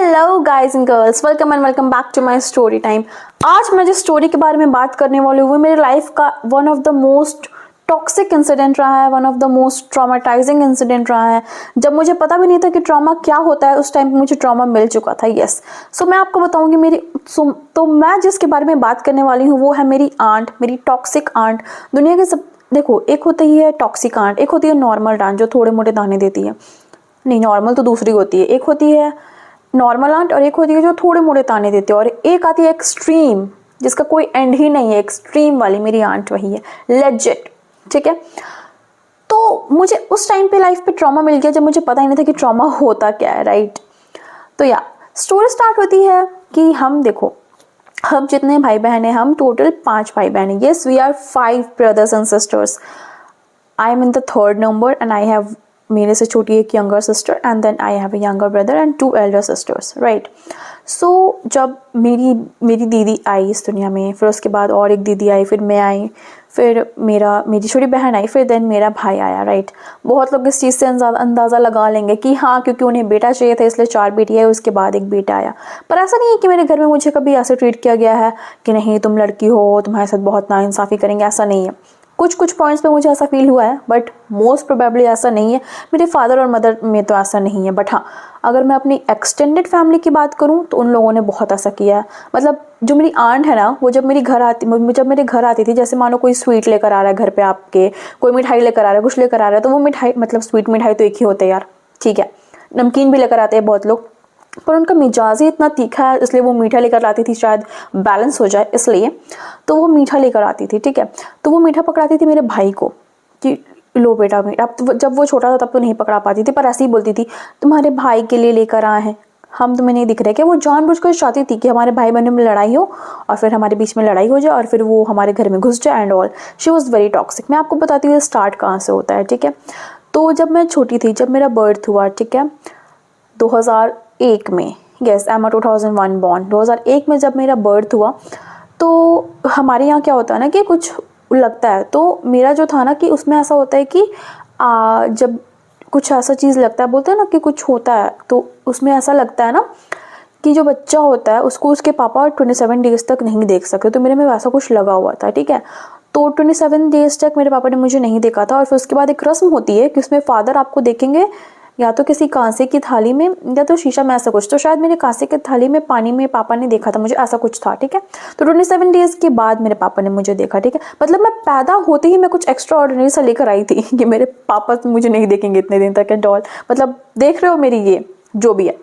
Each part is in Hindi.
Hello guys and girls, welcome and welcome back to my story time. आज मैं जिस स्टोरी के बारे में बात करने वाली हूँ वो मेरी लाइफ का one of the most toxic incident रहा है, one of the most traumatising incident रहा है। जब मुझे पता भी नहीं था कि ट्रॉमा क्या होता है, उस टाइम पे मुझे ट्रॉमा मिल चुका था। यस, सो मैं आपको बताऊंगी तो मैं जिसके बारे में बात करने वाली हूँ वो है मेरी आंट, मेरी टॉक्सिक आंट। दुनिया के सब देखो, एक होती है टॉक्सिक आंट, एक होती है नॉर्मल आंट जो थोड़े मोटे दाने देती है। नहीं, नॉर्मल तो दूसरी होती है। एक होती है नॉर्मल आंट और एक होती है जो थोड़े मोटे ताने देते हैं, और एक आती है एक्सट्रीम जिसका कोई एंड ही नहीं है। एक्सट्रीम वाली मेरी आंट वही है, लेजिट। ठीक है, तो मुझे उस टाइम पे लाइफ पे ट्रॉमा मिल गया जब मुझे पता ही नहीं था कि ट्रॉमा होता क्या है, राइट। तो या स्टोरी स्टार्ट होती है कि हम देखो, हम जितने भाई बहन हैं, हम टोटल 5 भाई बहन हैं। Yes, we are 5 brothers and sisters. I am in the 3rd number and I have, मेरे से छोटी एक younger sister and then I have a younger brother and 2 elder sisters, right. So जब मेरी दीदी आई इस दुनिया में, फिर उसके बाद और एक दीदी आई, फिर मैं आई, फिर मेरी छोटी बहन आई, फिर देन मेरा भाई आया, राइट। बहुत लोग इस चीज़ से अंदाज़ा लगा लेंगे कि हाँ, क्योंकि उन्हें बेटा चाहिए था इसलिए 4 बेटी है, उसके बाद एक बेटा आया। पर ऐसा नहीं है कि मेरे घर में मुझे कभी ऐसे ट्रीट किया गया है कि नहीं तुम लड़की हो, तुम्हारे साथ बहुत नाइंसाफ़ी करेंगे, ऐसा नहीं है। कुछ पॉइंट्स पे मुझे ऐसा फील हुआ है, बट मोस्ट प्रोबेबली ऐसा नहीं है। मेरे फादर और मदर में तो ऐसा नहीं है, बट हाँ, अगर मैं अपनी एक्सटेंडेड फैमिली की बात करूँ तो उन लोगों ने बहुत ऐसा किया है। मतलब जो मेरी आंट है ना, वो जब मेरे घर आती थी, जैसे मानो कोई स्वीट लेकर आ रहा है घर पे आपके, कोई मिठाई लेकर आ रहा है, कुछ लेकर आ रहा है, तो वो मिठाई, मतलब स्वीट मिठाई तो एक ही होते हैं यार, ठीक है। नमकीन भी लेकर आते हैं बहुत लोग, पर उनका मिजाज ही इतना तीखा है इसलिए वो मीठा लेकर आती थी, शायद बैलेंस हो जाए इसलिए। तो वो मीठा लेकर आती थी, ठीक है। तो वो मीठा पकड़ाती थी मेरे भाई को कि लो बेटा मीठा। अब तो जब वो छोटा था तब तो नहीं पकड़ा पाती थी, पर ऐसे ही बोलती थी तुम्हारे भाई के लिए लेकर आए हैं, हम तुम्हें नहीं दिख रहे क्या। वो जानबूझकर चाहती थी कि हमारे भाई बहनों में लड़ाई हो और फिर हमारे बीच में लड़ाई हो जाए और फिर वो हमारे घर में घुस जाए and all. She was very toxic. मैं आपको बताती हूँ स्टार्ट कहाँ से होता है, ठीक है। तो जब मैं छोटी थी, जब मेरा बर्थ हुआ, ठीक है, 2001 में, yes I am a 2001 born. 2001 में जब मेरा बर्थ हुआ तो हमारे यहाँ क्या होता है ना कि कुछ लगता है, तो मेरा जो था ना कि उसमें ऐसा होता है कि जब कुछ ऐसा चीज़ लगता है, बोलते हैं ना कि कुछ होता है, तो उसमें ऐसा लगता है ना कि जो बच्चा होता है उसको उसके पापा 27 डेज तक नहीं देख सकते। तो मेरे में वैसा कुछ लगा हुआ था, ठीक है। तो 27 डेज तक मेरे पापा ने मुझे नहीं देखा था, और फिर उसके बाद एक रस्म होती है कि उसमें फादर आपको देखेंगे या तो किसी कांसे की थाली में या तो शीशा में, ऐसा कुछ। तो शायद मेरे कांसे की थाली में पानी में पापा ने देखा था मुझे, ऐसा कुछ था, ठीक है। तो 27 डेज के बाद मेरे पापा ने मुझे देखा, ठीक है। मतलब मैं पैदा होते ही मैं कुछ एक्स्ट्रा ऑर्डिनरी सा लेकर आई थी कि मेरे पापा मुझे नहीं देखेंगे इतने दिन तक एंड ऑल। मतलब देख रहे हो मेरी ये जो भी है।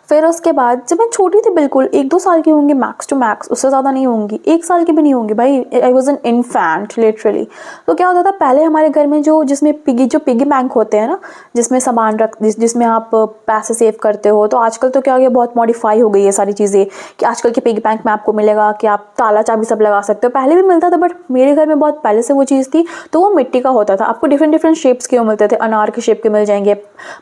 फिर उसके बाद जब मैं छोटी थी, बिल्कुल 1-2 साल की होंगी मैक्स टू मैक्स, उससे ज़्यादा नहीं होंगी, 1 साल की भी नहीं होंगी भाई। I was an infant literally. तो क्या होता था पहले हमारे घर में जो पिगी बैंक होते हैं ना, जिसमें सामान जिसमें आप पैसे सेव करते हो। तो आजकल तो क्या हो गया, बहुत मॉडिफाई हो गई है सारी चीज़ें कि आजकल के पिगी बैंक में आपको मिलेगा कि आप ताला चाबी सब लगा सकते हो। पहले भी मिलता था बट मेरे घर में बहुत पहले से वो चीज़ थी, तो वो मिट्टी का होता था। आपको डिफरेंट शेप्स के मिलते थे, अनार के शेप के मिल जाएंगे,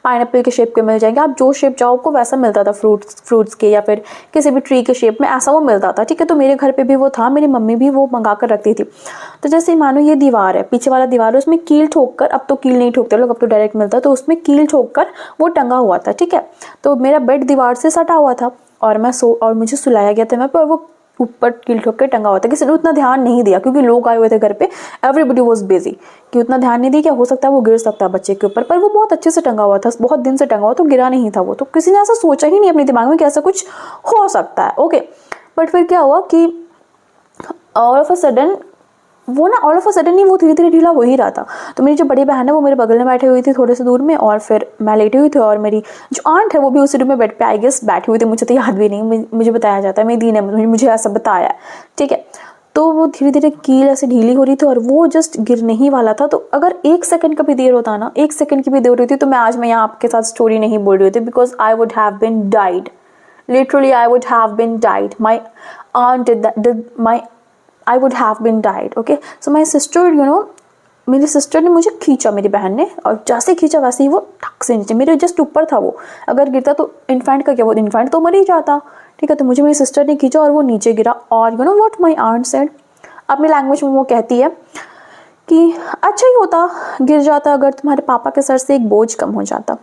पाइनएप्पल के शेप के मिल जाएंगे, आप जो शेप चाहो आपको वैसा मिलता था, फ्रूट्स के या फिर किसी भी ट्री के शेप में, ऐसा वो मिलता था, ठीक है। तो मेरे घर पे भी वो था, मेरी मम्मी भी वो मंगा कर रखती थी। तो जैसे मानो ये दीवार है, पीछे वाला दीवार है, उसमें कील ठोक कर, अब तो कील नहीं ठोकते लोग, अब तो डायरेक्ट मिलता है, तो उसमें कील ठोक कर वो टंगा हुआ था, ठीक है। तो मेरा बेड दीवार से सटा हुआ था और मुझे सुलाया गया था मैं, पर वो ऊपर कील ठोक के टंगा हुआ था। किसी ने उतना ध्यान नहीं दिया क्योंकि लोग आए हुए थे घर पे, एवरीबडी वाज बिजी, कि उतना ध्यान नहीं दिया क्या हो सकता है वो गिर सकता है बच्चे के ऊपर। पर वो बहुत अच्छे से टंगा हुआ था, बहुत दिन से टंगा हुआ, तो गिरा नहीं था वो। तो किसी ने ऐसा सोचा ही नहीं अपने दिमाग में कि ऐसा कुछ हो सकता है, ओके। बट फिर क्या हुआ कि ऑल ऑफ अ सडन नहीं, वो धीरे धीरे ढीला हो ही रहा था। तो मेरी जो बड़ी बहन है वो मेरे बगल में बैठी हुई थी थोड़े से दूर में, और फिर मैं लेटी हुई थी, और मेरी जो आंट है वो भी उसी रूम में बेड पे आई गेस बैठी हुई थी, मुझे तो याद भी नहीं, मुझे बताया जाता है, मेरी दी ने मुझे ऐसा बताया, ठीक है। तो वो धीरे धीरे कील ऐसे ढीली हो रही थी और वो जस्ट गिरने ही वाला था। तो अगर 1 सेकंड का भी देर होता ना, 1 सेकंड की भी देर होती, तो मैं आज यहाँ आपके साथ स्टोरी नहीं बोल रही होती, because I would have been died, literally I would have been died. My aunt I would have been died, okay. So my sister, मेरी सिस्टर ने मुझे खींचा, मेरी बहन ने, और जैसे खींचा वैसे ही वो ठक से नीचे मेरे जस्ट ऊपर था वो। अगर गिरता तो इन्फेंट का क्या, वो इन्फेंट तो मर ही जाता, ठीक है। तो मुझे मेरी सिस्टर ने खींचा और वो नीचे गिरा, और व्हाट माई आंट सेड, अपनी लैंग्वेज में वो कहती है कि अच्छा ही होता गिर जाता अगर तुम्हारे पापा के सर से एक बोझ कम हो जाता।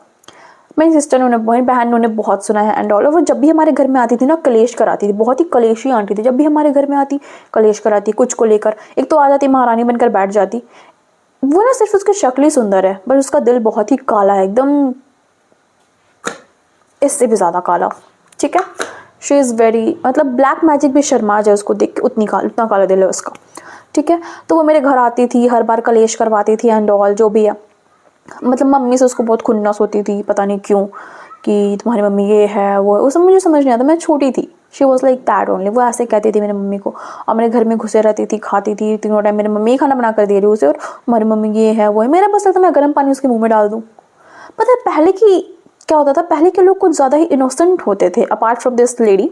मेरी सिस्टर ने, मेरी बहन ने बहुत सुना है एंड ऑल। और वो जब भी हमारे घर में आती थी ना, कलेश कराती थी, बहुत ही कलेशी आंटी थी। जब भी हमारे घर में आती कलेश कराती, कुछ को लेकर। एक तो आ जाती महारानी बनकर बैठ जाती। वो ना सिर्फ उसकी शक्ल ही सुंदर है, बट उसका दिल बहुत ही काला है, एकदम इससे भी ज़्यादा काला। ठीक है, शी इज़ वेरी, मतलब ब्लैक मैजिक भी शर्मा जाए उसको देख के, उतना काला दिल है उसका। ठीक है, तो वो मेरे घर आती थी, हर बार कलेश करवाती थी एंड ऑल, जो भी है। मतलब मम्मी से उसको बहुत खुन्नस होती थी, पता नहीं क्यों, कि तुम्हारी मम्मी ये है वो है। उस समय मुझे समझ नहीं आता, मैं छोटी थी। She was like that only. वो ऐसे कहती थी मेरी मम्मी को, और मेरे घर में घुसे रहती थी, खाती थी तीनों टाइम। मेरी मम्मी खाना बना कर दे रही उसे, और हमारी मम्मी ये है वो है। मेरा बस लगता मैं गर्म पानी उसके मुंह में डाल दूँ। पता है पहले की क्या होता था, पहले के लोग कुछ ज़्यादा ही इनोसेंट होते थे, अपार्ट फ्रॉम दिस लेडी।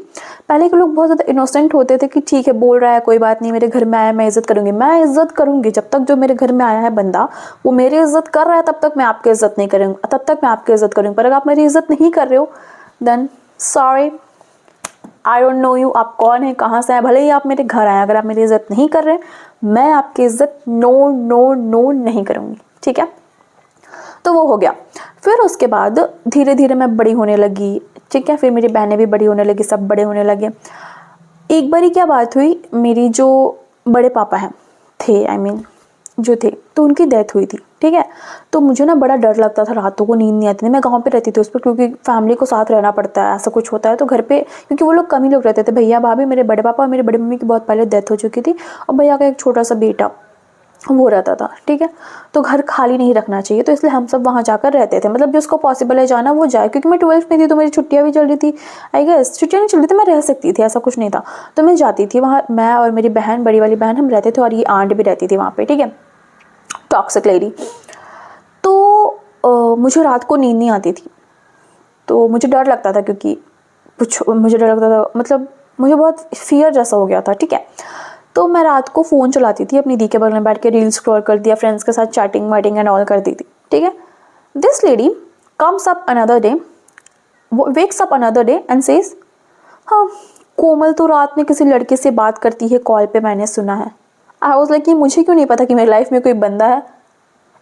पहले के लोग बहुत ज़्यादा इनोसेंट होते थे कि ठीक है, बोल रहा है कोई बात नहीं, मेरे घर में आया, मैं इज़्ज़त करूँगी। मैं इज़्ज़त करूँगी जब तक जो मेरे घर में आया है बंदा वो मेरी इज़्ज़त कर रहा है, तब तक मैं आपकी इज़्ज़त नहीं करूँगी, तब तक मैं आपकी इज़्ज़त करूँगी। पर अगर आप मेरी इज़्ज़त नहीं कर रहे हो, then sorry, I don't know you, आप कौन है, कहाँ से आए, भले ही आप मेरे घर आए, अगर आप मेरी इज़्ज़त नहीं कर रहे, मैं आपकी इज़्ज़त नो नो नो नहीं करूँगी। ठीक है, तो वो हो गया। फिर उसके बाद धीरे धीरे मैं बड़ी होने लगी। ठीक है, फिर मेरी बहनें भी बड़ी होने लगी, सब बड़े होने लगे। एक बारी क्या बात हुई, मेरी जो बड़े पापा हैं थे, आई मीन जो थे, तो उनकी डेथ हुई थी। ठीक है, तो मुझे ना बड़ा डर लगता था, रातों को नींद नहीं आती थी। मैं गांव पे रहती थी उस पर, क्योंकि फैमिली को साथ रहना पड़ता है, ऐसा कुछ होता है तो घर पे, क्योंकि वो लोग कम ही लोग रहते थे, भैया भाभी, मेरे बड़े पापा और मेरी बड़ी मम्मी की बहुत पहले डेथ हो चुकी थी, और भैया का एक छोटा सा बेटा वो रहता था। ठीक है, तो घर खाली नहीं रखना चाहिए, तो इसलिए हम सब वहाँ जाकर रहते थे। मतलब जिसको पॉसिबल है जाना वो जाए, क्योंकि मैं 12th में थी तो मेरी छुट्टियाँ भी चल रही थी, आई गेस छुट्टियाँ नहीं चल रही थी, मैं रह सकती थी, ऐसा कुछ नहीं था। तो मैं जाती थी वहाँ, मैं और मेरी बहन, बड़ी वाली बहन, हम रहते थे, और ये आंट भी रहती थी वहाँ पे। ठीक है, टॉक्सिक लेडी। तो मुझे रात को नींद नहीं आती थी, तो मुझे डर लगता था, क्योंकि कुछ मुझे डर लगता था, मतलब मुझे बहुत फियर जैसा हो गया था। ठीक है, तो मैं रात को फ़ोन चलाती थी, अपनी दी के बगल में बैठ के रील स्क्रॉल कर दिया, फ्रेंड्स के साथ चैटिंग वाटिंग एंड ऑल करती थी। ठीक है, this lady comes up another day, wakes up another day and says, हाँ कोमल तो रात में किसी लड़के से बात करती है कॉल पे, मैंने सुना है। आई वाज लाइक, मुझे क्यों नहीं पता कि मेरी लाइफ में कोई बंदा है?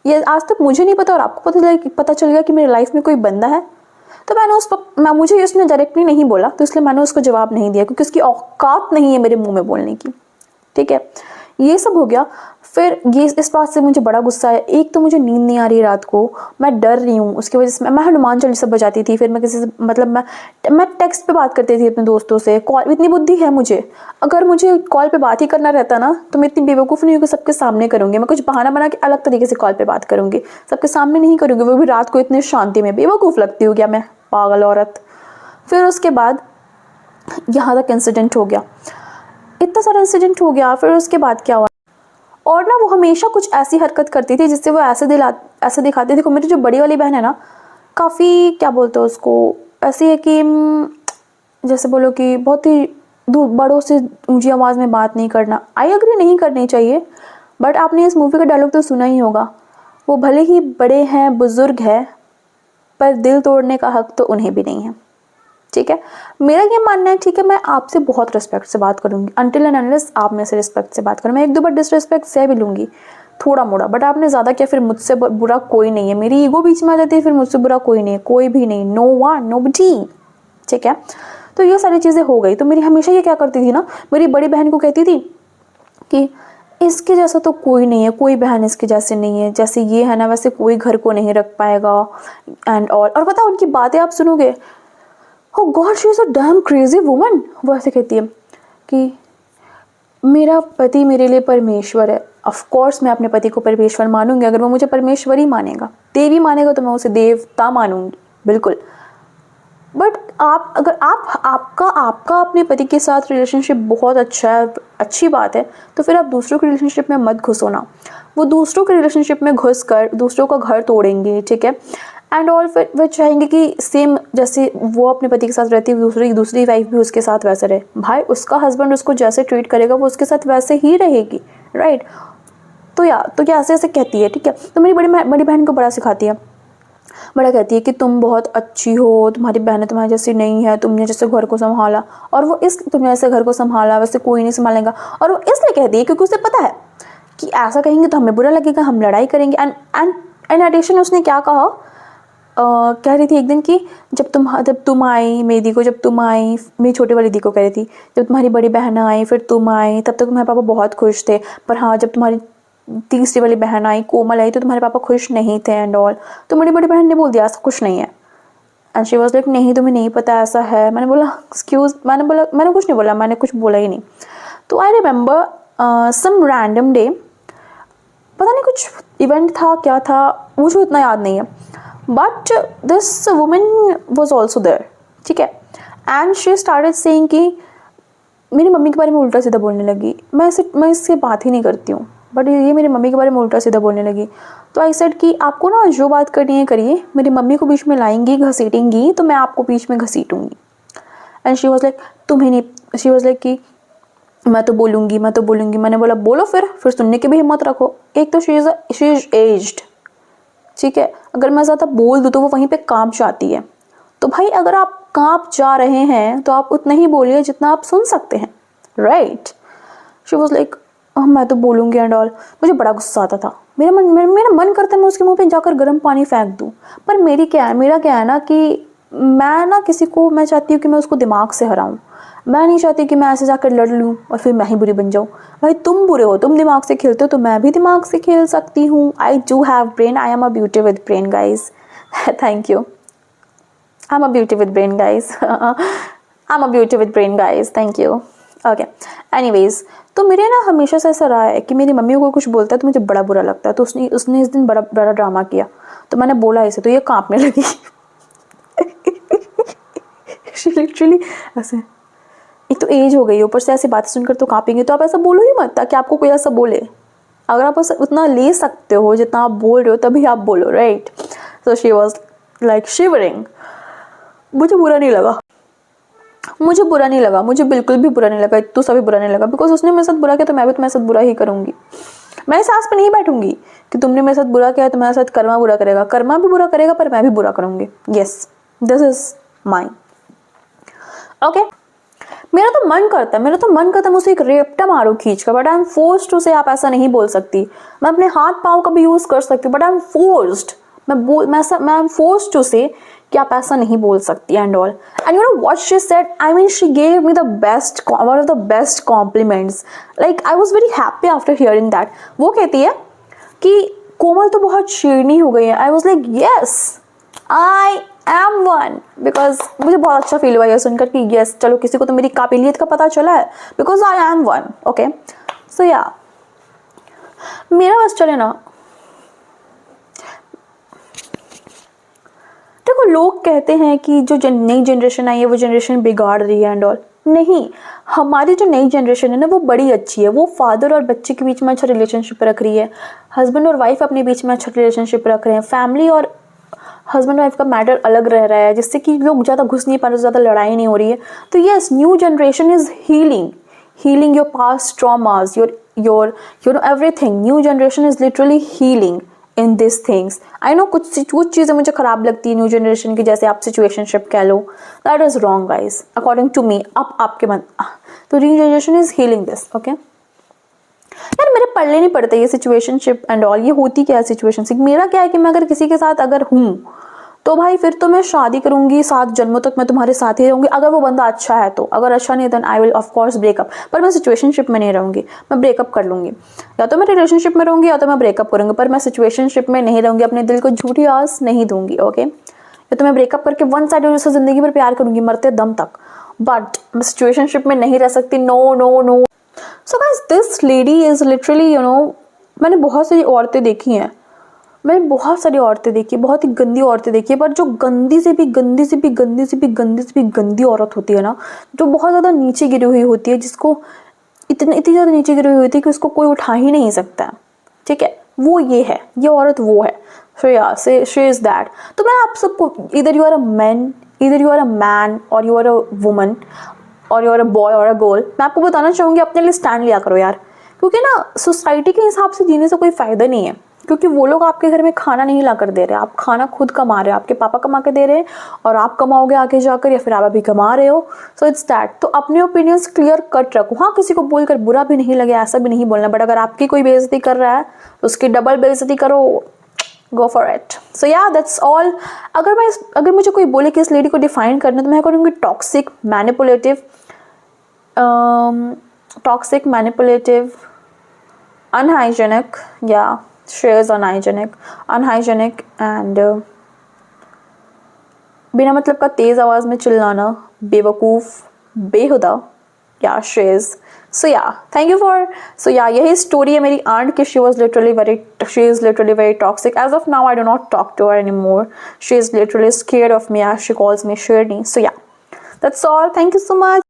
ये आज तक मुझे नहीं पता, और आपको पता चल गया कि मेरी लाइफ में कोई बंदा है? तो मुझे उसने डायरेक्टली नहीं बोला, तो इसलिए मैंने उसको जवाब नहीं दिया, क्योंकि उसकी औकात नहीं है मेरे मुंह में बोलने की। ठीक है, ये सब हो गया। फिर ये इस बात से मुझे बड़ा गुस्सा है। एक तो मुझे नींद नहीं आ रही है रात को, मैं डर रही हूँ, उसकी वजह से मैं हनुमान चालीसा बजाती थी। फिर मैं किसी से, मतलब मैं टेक्स्ट पे बात करती थी अपने दोस्तों से। कॉल, इतनी बुद्धि है मुझे, अगर मुझे कॉल पे बात ही करना रहता ना, तो मैं इतनी बेवकूफ़ नहीं हूँ कि सबके सामने करूँगी। मैं कुछ बहाना बना के अलग तरीके से कॉल पे बात करूँगी, सबके सामने नहीं करूँगी, वो भी रात को इतनी शांति में। बेवकूफ़ लगती हूँ क्या मैं, पागल औरत। फिर उसके बाद यहाँ तक इंसिडेंट हो गया, इतना सारा इंसिडेंट हो गया। फिर उसके बाद क्या हुआ, और ना वो हमेशा कुछ ऐसी हरकत करती थी जिससे वो ऐसे दिखाती। देखो मेरी जो बड़ी वाली बहन है ना, काफ़ी क्या बोलते हैं उसको, ऐसी है कि जैसे बोलो कि बहुत ही बड़ों से ऊंची आवाज़ में बात नहीं करना। आई अग्री, नहीं करनी चाहिए, बट आपने इस मूवी का डायलॉग तो सुना ही होगा, वो भले ही बड़े हैं, बुजुर्ग है, पर दिल तोड़ने का हक तो उन्हें भी नहीं है। ठीक है, मेरा ये मानना है। ठीक है, मैं आपसे बहुत रिस्पेक्ट से बात करूंगी, अनटिल एंड अनलेस आप मेरे से रिस्पेक्ट से बात करें। मैं एक दो बार डिसरिस्पेक्ट से भी लूंगी, थोड़ा मोड़ा, बट आपने ज़्यादा किया, फिर मुझसे बुरा कोई नहीं है। मेरी ईगो बीच में आ जाती है, फिर मुझसे बुरा कोई नहीं है, कोई भी नहीं, नो वन, नोबडी। ठीक है, तो ये सारी चीज़ें हो गई। तो मेरी हमेशा ये क्या करती थी ना, मेरी बड़ी बहन को कहती थी कि इसके जैसा तो कोई नहीं है, कोई बहन इसके जैसे नहीं है, जैसे ये है ना वैसे कोई घर को नहीं रख पाएगा एंड ऑल। और पता उनकी बातें आप सुनोगे, Oh God, she is a damn crazy woman। वो ऐसे कहती है कि मेरा पति मेरे लिए परमेश्वर है। ऑफ कोर्स मैं अपने पति को परमेश्वर मानूंगी, अगर वो मुझे परमेश्वर ही मानेगा, देवी मानेगा, तो मैं उसे देवता मानूंगी, बिल्कुल। बट अगर आपका अपने पति के साथ रिलेशनशिप बहुत अच्छा है, अच्छी बात है, तो फिर आप दूसरों के रिलेशनशिप में मत घुसो ना। वो दूसरों के रिलेशनशिप में घुस कर दूसरों का घर तोड़ेंगे। ठीक है, एंड ऑल। फिर वे चाहेंगे कि सेम जैसे वो अपने पति के साथ रहती है, दूसरी वाइफ भी उसके साथ वैसे रहे। भाई उसका हस्बैंड उसको जैसे ट्रीट करेगा वो उसके साथ वैसे ही रहेगी, राइट। तो क्या ऐसे ऐसे कहती है। ठीक है, तो मेरी बड़ी बहन को बड़ा सिखाती है, बड़ा कहती है कि तुम बहुत अच्छी हो, तुम्हारी बहन तुम्हारी जैसी नहीं है, तुमने जैसे घर को संभाला, और वो तुमने जैसे घर को संभाला वैसे कोई नहीं संभालेगा। और वो इसलिए कहती है क्योंकि उसे पता है कि ऐसा कहेंगे तो हमें बुरा लगेगा, हम लड़ाई करेंगे। एंड इन एडिशन उसने क्या कहा कह रही थी एक दिन कि जब तुम आई मेरी दी को, जब तुम आई मेरी छोटी वाली दी को कह रही थी, जब तुम्हारी बड़ी बहन आई फिर तुम आई तब तक तुम्हारे पापा बहुत खुश थे, पर हाँ जब तुम्हारी तीसरी वाली बहन आई कोमल आई तो तुम्हारे पापा खुश नहीं थे एंड ऑल। तो मेरी बड़ी बहन ने बोल दिया ऐसा कुछ नहीं है। एंड शी वॉज लाइक नहीं तुम्हें नहीं पता ऐसा है। मैंने बोला एक्सक्यूज, मैंने कुछ नहीं बोला, मैंने कुछ बोला ही नहीं। तो I remember some random day, पता नहीं कुछ इवेंट था क्या था मुझे उतना याद नहीं है, but this woman was also there, ठीक है। एंड शी स्टार्टेड सेइंग कि मेरी मम्मी के बारे में उल्टा सीधा बोलने लगी। मैं इससे बात ही नहीं करती हूँ, बट ये मेरी मम्मी के बारे में उल्टा सीधा बोलने लगी। तो आई सेड कि आपको ना जो बात करनी है करिए, मेरी मम्मी को बीच में लाएंगी घसीटेंगी तो मैं आपको बीच में घसीटूंगी। एंड शी वॉज लाइक तुम्हें नहीं, शी वॉज लाइक कि मैं तो बोलूँगी मैं तो बोलूँगी। मैंने बोला बोलो फिर सुनने की भी हिम्मत रखो। एक तो शी इज एज्ड, ठीक है, अगर मैं ज़्यादा बोल दूँ तो वो वहीं पे कांप जाती है। तो भाई अगर आप कांप जा रहे हैं तो आप उतना ही बोलिए जितना आप सुन सकते हैं, राइट। शी वॉज लाइक मैं तो बोलूँगी एंड ऑल। मुझे बड़ा गुस्सा आता था, मेरा मन करता है मैं उसके मुंह पे जाकर गर्म पानी फेंक दूँ। पर मेरा क्या है ना कि मैं ना किसी को, मैं चाहती हूँ कि मैं उसको दिमाग से हराऊँ। मैं नहीं चाहती कि मैं ऐसे जाकर लड़ लूँ और फिर मैं ही बुरी बन जाऊँ। भाई तुम बुरे हो, तुम दिमाग से खेलते हो तो मैं भी दिमाग से खेल सकती हूँ। I do have brain, I am a beauty with brain guys. Thank you. I'm a beauty with brain, guys. I'm a beauty with brain, guys. Thank you. Okay. Anyways, तो मेरे ना हमेशा से ऐसा रहा है कि मेरी मम्मी को कुछ बोलता है तो मुझे बड़ा बुरा लगता है। तो उसने इस दिन बड़ा ड्रामा किया तो मैंने बोला इसे, तो ये कांपने लगी। She literally ऐसे, एक तो एज हो गई ऊपर से ऐसी बातें सुनकर तो कांपेंगे। तो आप ऐसा बोलो ही मत ताकि आपको कोई ऐसा बोले। अगर आप उतना ले सकते हो जितना आप बोल रहे हो तभी आप बोलो, right. So she was like shivering. मुझे बुरा नहीं लगा, मुझे बिल्कुल भी बुरा नहीं लगा, इतना सा भी बुरा नहीं लगा। बिकॉज उसने मेरे साथ बुरा किया तो मैं भी तुम्हारे साथ बुरा ही करूंगी। मैं इस आस पे नहीं बैठूंगी कि तुमने मेरे साथ बुरा किया तो मेरे साथ कर्मा बुरा करेगा। कर्मा भी बुरा करेगा पर मैं भी बुरा करूंगी। Yes, this is mine. Okay, मेरा तो मन करता है मैं उसे एक रेपटा मारूं खींच कर, but I am forced to say आप ऐसा नहीं बोल सकती। मैं अपने हाथ पाँव का भी यूज कर सकती हूँ, बट आई एम फोर्स्ड, मैं एम फोर्स्ड टू से कि आप ऐसा नहीं बोल सकती and all. And you know what she said, I mean she gave me the best, one of the best compliments. Like I was very happy after hearing that. वो कहती है कि कोमल तो बहुत शेरनी हो गई है। I was like yes I am one, because मुझे बहुत अच्छा फील हुआ ये सुनकर कि यस चलो किसी को तो मेरी काबिलियत का पता चला है, because I am one. Okay, so या मेरा बस चले ना। देखो लोग कहते हैं कि जो नई जनरेशन आई है वो जनरेशन बिगाड़ रही है एंड ऑल। नहीं, हमारी जो नई जनरेशन है ना वो बड़ी अच्छी है। वो फादर और बच्चे के बीच में अच्छा रिलेशनशिप रख रही है, हस्बैंड और वाइफ अपने बीच में अच्छा रिलेशनशिप रख रहे हैं, फैमिली और हस्बैंड वाइफ का मैटर अलग रह रहा है, जिससे कि लोग ज़्यादा घुस नहीं पा रहे, ज़्यादा लड़ाई नहीं हो रही है। तो yes, new generation is healing your past traumas, your you know everything. New generation is literally healing in this things. I know कुछ चीज़ें मुझे खराब लगती है न्यू जनरेशन की, जैसे आप सिचुएशनशिप कह लो, that is wrong guys according to me. अब आपके मन, तो new generation is healing this. Okay यार, मेरे पढ़ने नहीं पड़ते ये सिचुएशनशिप एंड ऑल। ये होती क्या है सिचुएशनशिप? मेरा क्या है कि मैं अगर किसी के साथ अगर हूँ तो भाई फिर तो मैं शादी करूंगी, 7 जन्मों तक मैं तुम्हारे साथ ही रहूंगी, अगर वो बंदा अच्छा है तो। अगर अच्छा नहीं then I will of course breakup. पर मैं सिचुएशनशिप में नहीं रहूंगी, मैं ब्रेकअप कर लूंगी। या तो मैं रिलेशनशिप में रहूंगी या तो मैं ब्रेकअप करूंगी, पर मैं सिचुएशनशिप में नहीं रहूंगी। अपने दिल को झूठी आस नहीं दूंगी। ओके, या तो मैं ब्रेकअप करके वन साइड से जिंदगी भर प्यार करूंगी मरते दम तक, बट मैं सिचुएशनशिप में नहीं रह सकती। No no no. So guys, this lady is literally, you know, मैंने बहुत सारी औरतें देखी हैं, मैंने बहुत सारी औरतें देखी, बहुत ही गंदी औरतें देखी है, पर जो गंदी से भी गंदी औरत होती है ना, जो बहुत ज़्यादा नीचे गिरी हुई होती है, जिसको इतनी ज़्यादा नीचे गिरी हुई होती है कि उसको कोई उठा ही नहीं सकता, ठीक है, वो ये है, ये औरत वो है। सो या शी इज दैट। तो मैं आप सबको, इधर यू आर अ मैन और यू आर अ वुमन और यू आर अ बॉय और अ गर्ल, मैं आपको बताना चाहूँगी अपने लिए स्टैंड लिया करो यार। क्योंकि ना सोसाइटी के हिसाब से जीने से कोई फ़ायदा नहीं है, क्योंकि वो लोग आपके घर में खाना नहीं ला कर दे रहे, आप खाना खुद कमा रहे हो, आपके पापा कमा के दे रहे हैं और आप कमाओगे आगे जाकर, या फिर आप अभी कमा रहे हो। So it's that. तो अपने ओपिनियंस क्लियर कट रखो। हाँ, किसी को बोलकर बुरा भी नहीं लगे, ऐसा भी नहीं बोलना, बट अगर आपकी कोई बेइज्जती कर रहा है तो उसकी डबल बेइज्जती करो, go for it. So yeah, that's all. अगर मुझे कोई बोले कि इस लेडी को डिफाइन करना, तो मैं करूँगी toxic, manipulative, unhygienic. Yeah, Shreya is unhygienic and बिना मतलब का तेज आवाज में चिल्लाना, बेवकूफ, बेहुदा. Yeah, Shreya. So yeah, thank you for. So yeah, यही स्टोरी है मेरी आंट की. she is literally very toxic. As of now, I do not talk to her anymore. She is literally scared of me as she calls me Shirni. So yeah, that's all. Thank you so much.